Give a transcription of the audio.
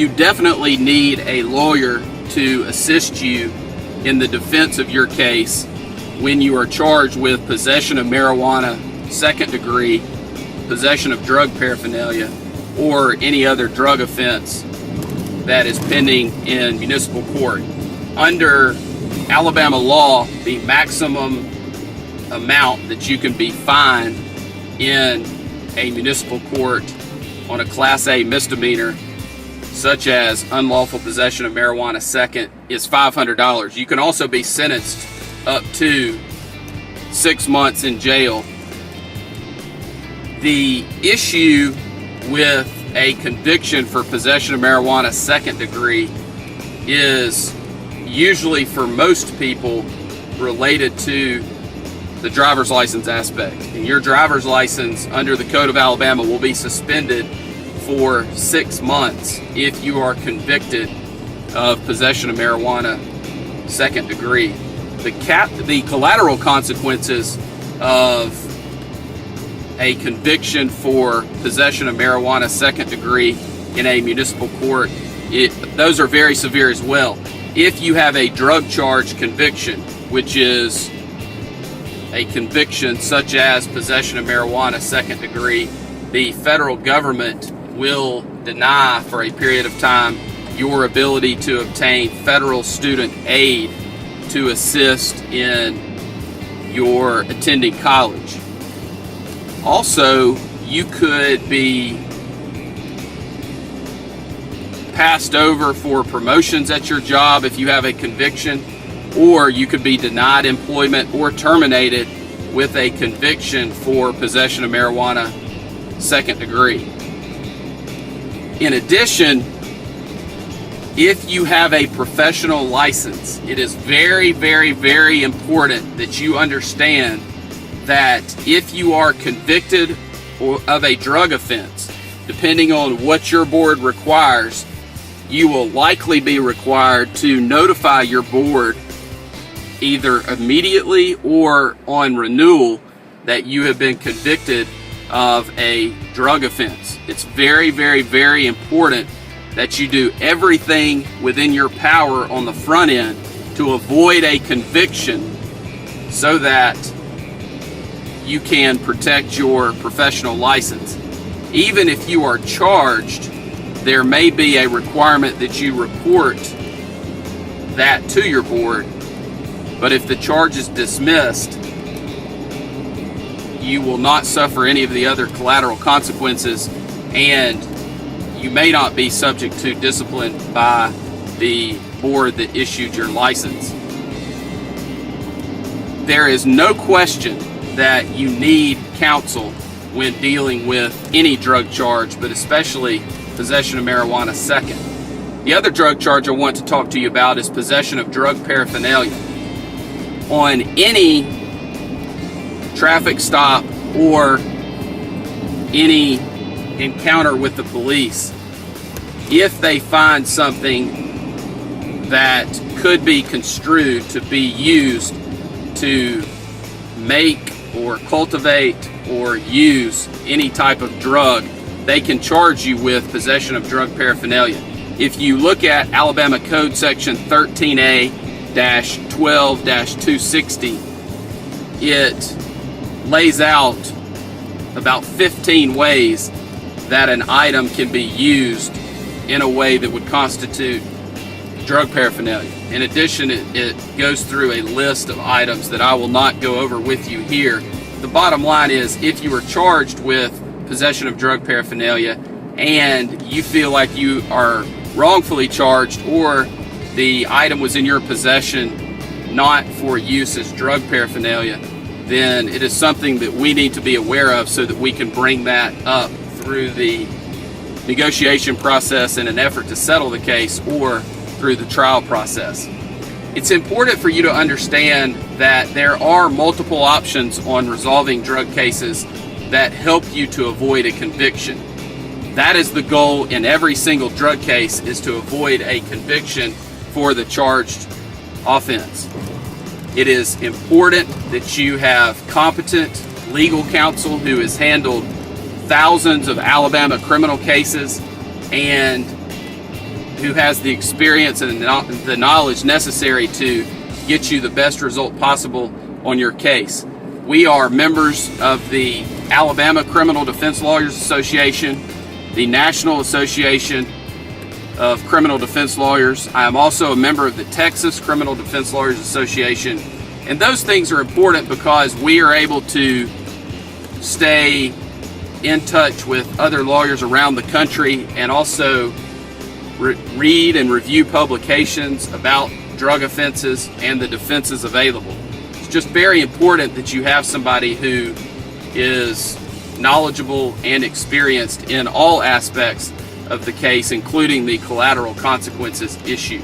you definitely need a lawyer to assist you in the defense of your case when you are charged with possession of marijuana, second degree, possession of drug paraphernalia, or any other drug offense that is pending in municipal court. Under Alabama law, the maximum amount that you can be fined in a municipal court on a Class A misdemeanor, such as unlawful possession of marijuana second, is $500. You can also be sentenced up to 6 months in jail. The issue with a conviction for possession of marijuana second degree is usually, for most people, related to the driver's license aspect. And your driver's license under the Code of Alabama will be suspended for 6 months if you are convicted of possession of marijuana second degree. The collateral consequences of a conviction for possession of marijuana second degree in a municipal court, those are very severe as well. If you have a drug charge conviction, which is a conviction such as possession of marijuana second degree, the federal government will deny for a period of time your ability to obtain federal student aid to assist in your attending college. Also, you could be passed over for promotions at your job if you have a conviction, or you could be denied employment or terminated with a conviction for possession of marijuana second degree. In addition, if you have a professional license, it is very, very, very important that you understand that if you are convicted of a drug offense, depending on what your board requires, you will likely be required to notify your board either immediately or on renewal that you have been convicted of a drug offense. It's very, very, very important that you do everything within your power on the front end to avoid a conviction so that you can protect your professional license. Even if you are charged, there may be a requirement that you report that to your board, but if the charge is dismissed, you will not suffer any of the other collateral consequences, and you may not be subject to discipline by the board that issued your license. There is no question that you need counsel when dealing with any drug charge, but especially possession of marijuana second. The other drug charge I want to talk to you about is possession of drug paraphernalia. On any traffic stop or any encounter with the police, if they find something that could be construed to be used to make or cultivate or use any type of drug, they can charge you with possession of drug paraphernalia. If you look at Alabama Code Section 13A-12-260, it lays out about 15 ways that an item can be used in a way that would constitute drug paraphernalia. In addition, it goes through a list of items that I will not go over with you here. The bottom line is, if you are charged with possession of drug paraphernalia and you feel like you are wrongfully charged, or the item was in your possession not for use as drug paraphernalia, then it is something that we need to be aware of so that we can bring that up through the negotiation process in an effort to settle the case, or through the trial process. It's important for you to understand that there are multiple options on resolving drug cases that help you to avoid a conviction. That is the goal in every single drug case, is to avoid a conviction for the charged offense. It is important that you have competent legal counsel who has handled thousands of Alabama criminal cases and who has the experience and the knowledge necessary to get you the best result possible on your case. We are members of the Alabama Criminal Defense Lawyers Association, the National Association of Criminal Defense Lawyers. I am also a member of the Texas Criminal Defense Lawyers Association. And those things are important because we are able to stay in touch with other lawyers around the country and also read and review publications about drug offenses and the defenses available. It's just very important that you have somebody who is knowledgeable and experienced in all aspects of the case, including the collateral consequences issue.